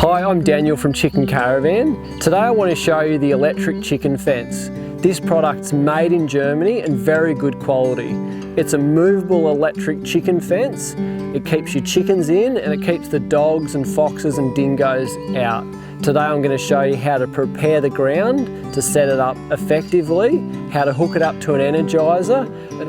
Hi, I'm Daniel from Chicken Caravan. Today I want to show you the electric chicken fence. This product's made in Germany and very good quality. It's a movable electric chicken fence. It keeps your chickens in and it keeps the dogs and foxes and dingoes out. Today I'm going to show you how to prepare the ground to set it up effectively, how to hook it up to an energizer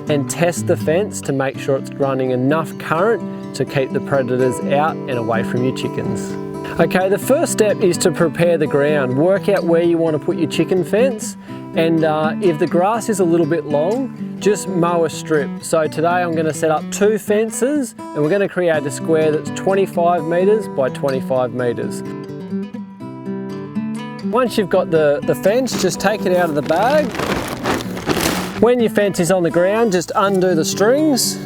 and test the fence to make sure it's running enough current to keep the predators out and away from your chickens. Okay, the first step is to prepare the ground. Work out where you want to put your chicken fence, and if the grass is a little bit long, just mow a strip. So today I'm going to set up 2 fences and we're going to create a square that's 25 metres by 25 metres. Once you've got the fence, just take it out of the bag. When your fence is on the ground, just undo the strings.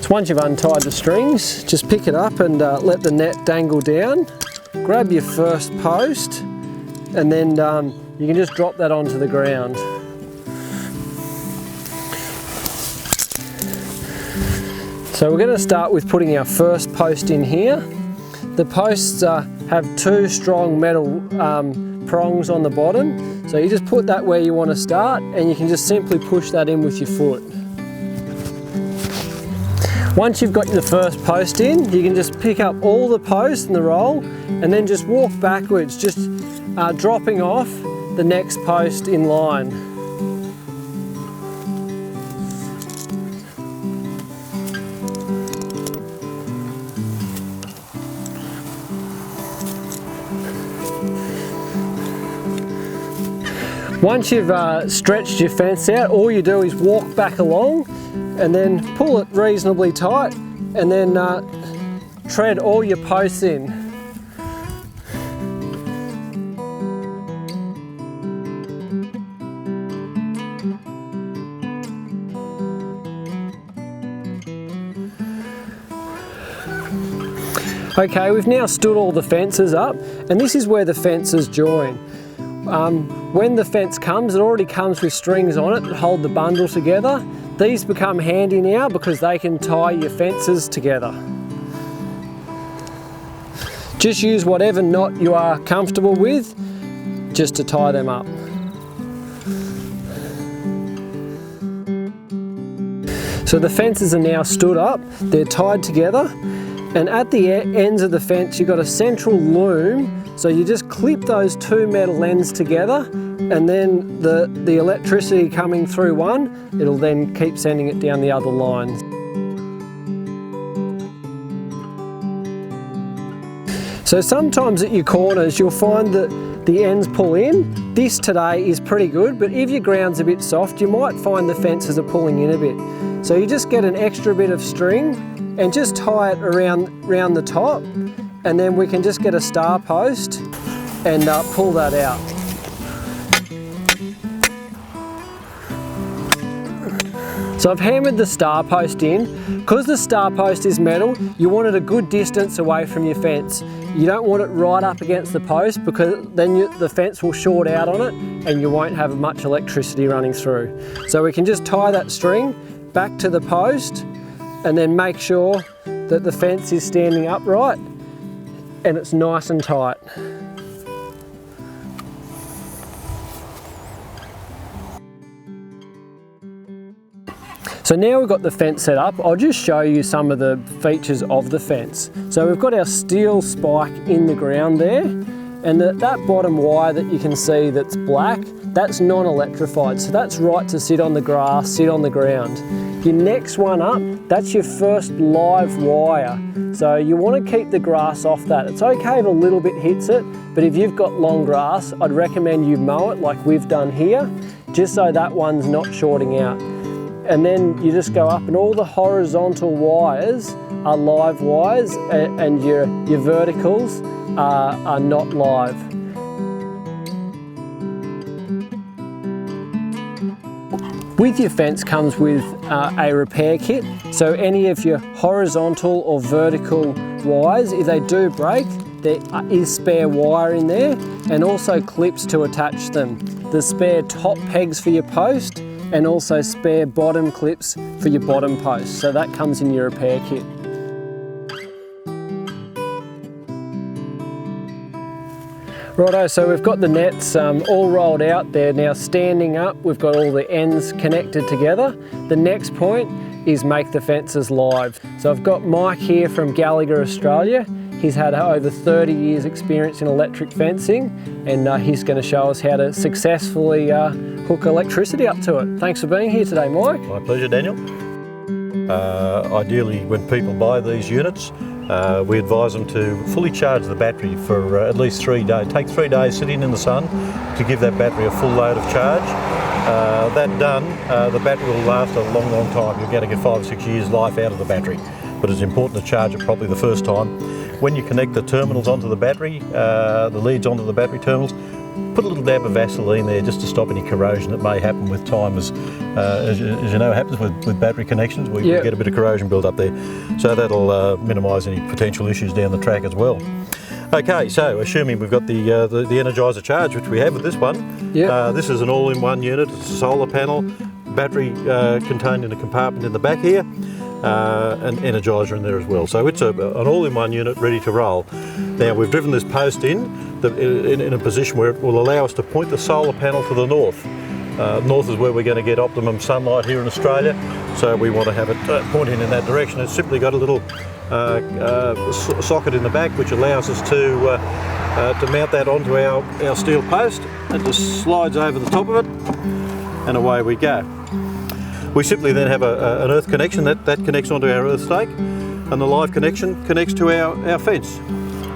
Once you've untied the strings, just pick it up and let the net dangle down. Grab your first post and then you can just drop that onto the ground. So we're going to start with putting our first post in here. The posts have 2 strong metal prongs on the bottom. So you just put that where you want to start and you can just simply push that in with your foot. Once you've got the first post in, you can just pick up all the posts in the roll and then just walk backwards, just dropping off the next post in line. Once you've stretched your fence out, all you do is walk back along and then pull it reasonably tight and then tread all your posts in. Okay, we've now stood all the fences up and this is where the fences join. When the fence comes, it already comes with strings on it that hold the bundle together. These become handy now because they can tie your fences together. Just use whatever knot you are comfortable with just to tie them up. So the fences are now stood up, they're tied together, and at the ends of the fence you've got a central loom. So you just clip those 2 metal ends together and then the electricity coming through one, it'll then keep sending it down the other lines. So sometimes at your corners you'll find that the ends pull in. This today is pretty good, but if your ground's a bit soft you might find the fences are pulling in a bit. So you just get an extra bit of string and just tie it around the top, and then we can just get a star post and pull that out. So I've hammered the star post in. Because the star post is metal, you want it a good distance away from your fence. You don't want it right up against the post because then the fence will short out on it and you won't have much electricity running through. So we can just tie that string back to the post and then make sure that the fence is standing upright and it's nice and tight. So now we've got the fence set up, I'll just show you some of the features of the fence. So we've got our steel spike in the ground there, and that bottom wire that you can see that's black, that's non-electrified, so that's right to sit on the grass, sit on the ground. Your next one up, that's your first live wire. So you want to keep the grass off that. It's okay if a little bit hits it, but if you've got long grass, I'd recommend you mow it like we've done here, just so that one's not shorting out. And then you just go up and all the horizontal wires are live wires and your verticals are not live. With your fence comes with a repair kit, so any of your horizontal or vertical wires, if they do break, there is spare wire in there and also clips to attach them. The spare top pegs for your post and also spare bottom clips for your bottom post. So that comes in your repair kit. Righto, so we've got the nets all rolled out. They're now standing up. We've got all the ends connected together. The next point is make the fences live. So I've got Mike here from Gallagher, Australia. He's had over 30 years experience in electric fencing, and he's going to show us how to successfully hook electricity up to it. Thanks for being here today, Mike. My pleasure, Daniel. Ideally, when people buy these units, we advise them to fully charge the battery for at least 3 days. Take 3 days sitting in the sun to give that battery a full load of charge. That done, the battery will last a long, long time. You're going to get 5 or 6 years life out of the battery. But it's important to charge it properly the first time. When you connect the terminals onto the battery, the leads onto the battery terminals, put a little dab of Vaseline there just to stop any corrosion that may happen with time. As you know happens with battery connections, we get a bit of corrosion build up there. So that'll minimise any potential issues down the track as well. Okay, so assuming we've got the Energizer charge, which we have with this one, this is an all-in-one unit. It's a solar panel, battery contained in a compartment in the back here, and Energizer in there as well. So it's an all-in-one unit ready to roll. Now we've driven this post in a position where it will allow us to point the solar panel to the north. North is where we're going to get optimum sunlight here in Australia, so we want to have it pointing in that direction. It's simply got a little socket in the back which allows us to mount that onto our steel post. It just slides over the top of it and away we go. We simply then have an earth connection that connects onto our earth stake, and the live connection connects to our fence,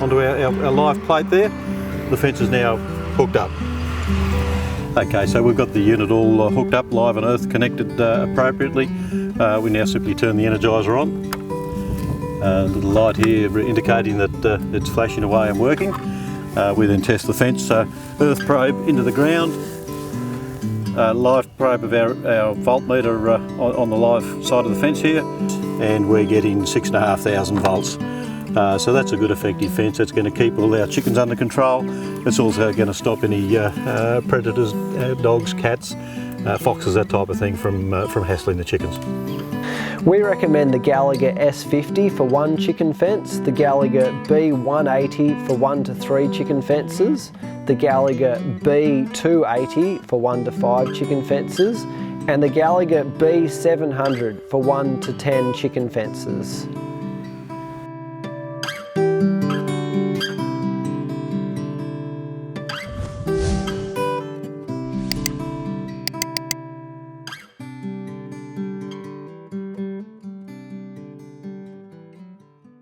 onto our live plate there. The fence is now hooked up. Okay, so we've got the unit all hooked up, live and earth connected appropriately. We now simply turn the Energizer on. Little light here indicating that it's flashing away and working. We then test the fence, earth probe into the ground, live probe of our voltmeter on the live side of the fence here, and we're getting 6,500 volts. So that's a good effective fence. That's going to keep all our chickens under control. It's also going to stop any predators, dogs, cats, foxes, that type of thing from hassling the chickens. We recommend the Gallagher S50 for 1 chicken fence, the Gallagher B180 for 1 to 3 chicken fences, the Gallagher B280 for 1 to 5 chicken fences, and the Gallagher B700 for 1 to 10 chicken fences.